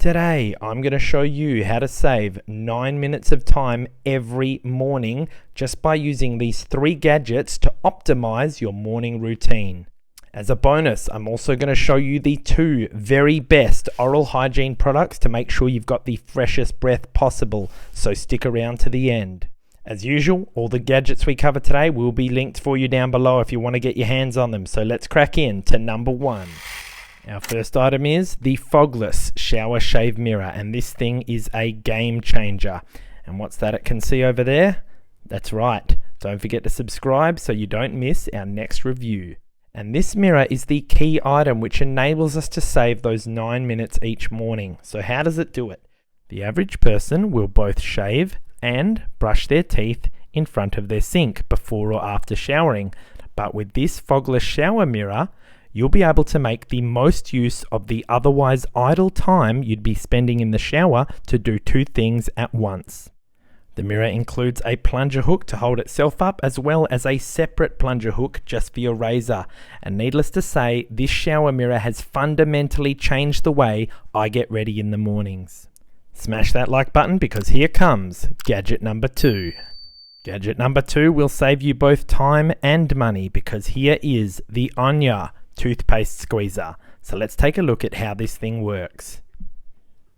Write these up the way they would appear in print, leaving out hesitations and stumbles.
Today, I'm going to show you how to save 9 minutes of time every morning just by using these 3 gadgets to optimize your morning routine. As a bonus, I'm also going to show you the 2 very best oral hygiene products to make sure you've got the freshest breath possible, so stick around to the end. As usual, all the gadgets we cover today will be linked for you down below if you want to get your hands on them, so let's crack in to number 1. Our first item is the Fogless shower shave mirror, and this thing is a game changer. And what's that it can see over there? That's right, don't forget to subscribe so you don't miss our next review. And this mirror is the key item which enables us to save those 9 minutes each morning. So how does it do it? The average person will both shave and brush their teeth in front of their sink before or after showering. But with this Fogless shower mirror, you'll be able to make the most use of the otherwise idle time you'd be spending in the shower to do 2 things at once. The mirror includes a plunger hook to hold itself up, as well as a separate plunger hook just for your razor. And needless to say, this shower mirror has fundamentally changed the way I get ready in the mornings. Smash that like button because here comes gadget number 2. Gadget number 2 will save you both time and money because here is the Anya Toothpaste Squeezer. So let's take a look at how this thing works.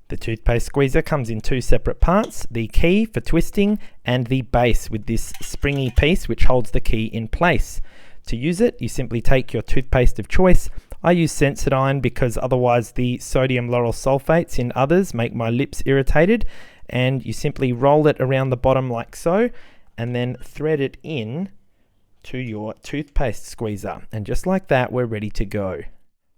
The toothpaste squeezer comes in 2 separate parts, the key for twisting and the base with this springy piece which holds the key in place. To use it, you simply take your toothpaste of choice. I use Sensodyne because otherwise the sodium lauryl sulfates in others make my lips irritated, and you simply roll it around the bottom like so and then thread it in to your toothpaste squeezer, and just like that we're ready to go.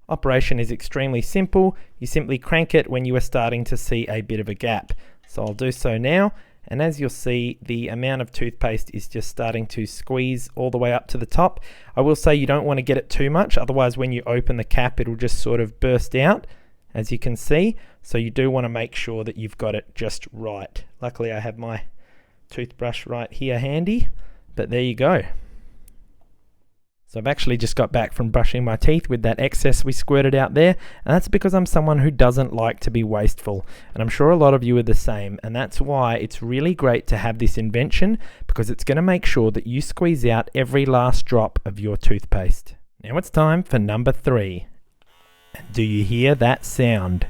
Operation is extremely simple. You simply crank it when you are starting to see a bit of a gap. So I'll do so now, and as you'll see, the amount of toothpaste is just starting to squeeze all the way up to the top. I will say you don't want to get it too much, otherwise when you open the cap it'll just sort of burst out, as you can see. So you do want to make sure that you've got it just right. Luckily I have my toothbrush right here handy, but there you go. So I've actually just got back from brushing my teeth with that excess we squirted out there, and that's because I'm someone who doesn't like to be wasteful, and I'm sure a lot of you are the same, and that's why it's really great to have this invention, because it's going to make sure that you squeeze out every last drop of your toothpaste. Now it's time for number 3. Do you hear that sound?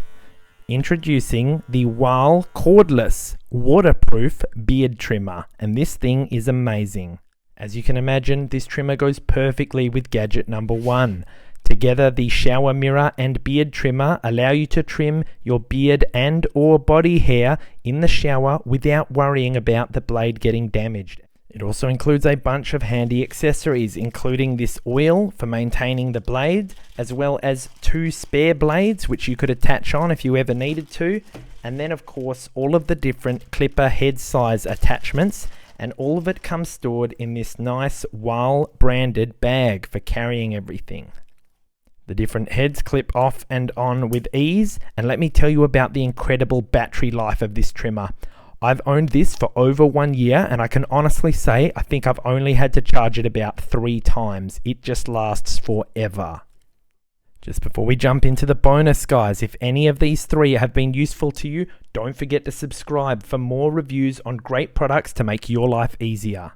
Introducing the WAHL cordless waterproof beard trimmer, and this thing is amazing. As you can imagine, this trimmer goes perfectly with gadget number 1. Together, the shower mirror and beard trimmer allow you to trim your beard and or body hair in the shower without worrying about the blade getting damaged. It also includes a bunch of handy accessories, including this oil for maintaining the blade, as well as 2 spare blades which you could attach on if you ever needed to, and then of course all of the different clipper head size attachments, and all of it comes stored in this nice WAHL branded bag for carrying everything. The different heads clip off and on with ease, and let me tell you about the incredible battery life of this trimmer. I've owned this for over 1 year, and I can honestly say I think I've only had to charge it about 3 times. It just lasts forever. Just before we jump into the bonus, guys, if any of these 3 have been useful to you, don't forget to subscribe for more reviews on great products to make your life easier.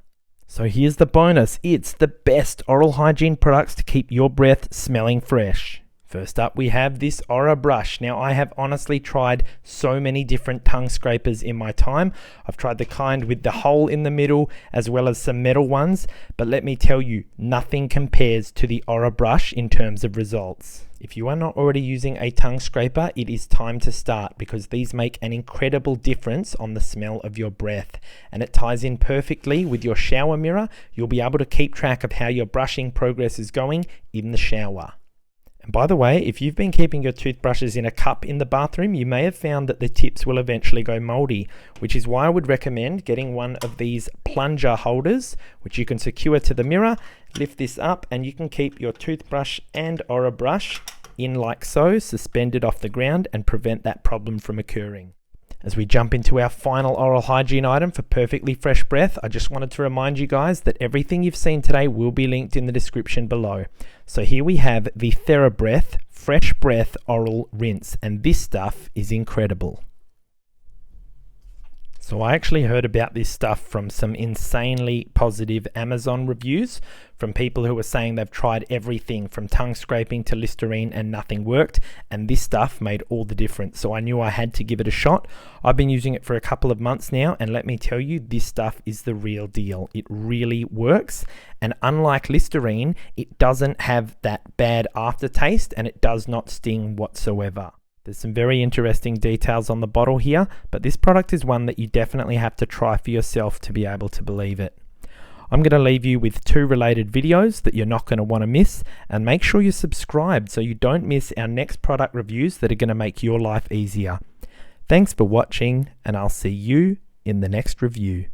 So here's the bonus. It's the best oral hygiene products to keep your breath smelling fresh. First up, we have this Oral brush. Now, I have honestly tried so many different tongue scrapers in my time. I've tried the kind with the hole in the middle, as well as some metal ones, but let me tell you, nothing compares to the Oral brush in terms of results. If you are not already using a tongue scraper, it is time to start, because these make an incredible difference on the smell of your breath, and it ties in perfectly with your shower mirror. You'll be able to keep track of how your brushing progress is going in the shower. And by the way, if you've been keeping your toothbrushes in a cup in the bathroom, you may have found that the tips will eventually go moldy, which is why I would recommend getting one of these plunger holders, which you can secure to the mirror. Lift this up and you can keep your toothbrush and Oral brush in like so, suspended off the ground, and prevent that problem from occurring. As we jump into our final oral hygiene item for perfectly fresh breath, I just wanted to remind you guys that everything you've seen today will be linked in the description below. So here we have the TheraBreath Fresh Breath Oral Rinse, and this stuff is incredible. So I actually heard about this stuff from some insanely positive Amazon reviews from people who were saying they've tried everything from tongue scraping to Listerine and nothing worked, and this stuff made all the difference. So I knew I had to give it a shot. I've been using it for a couple of months now, and let me tell you, this stuff is the real deal. It really works, and unlike Listerine, it doesn't have that bad aftertaste, and it does not sting whatsoever. There's some very interesting details on the bottle here, but this product is one that you definitely have to try for yourself to be able to believe it. I'm going to leave you with 2 related videos that you're not going to want to miss, and make sure you're subscribed so you don't miss our next product reviews that are going to make your life easier. Thanks for watching, and I'll see you in the next review.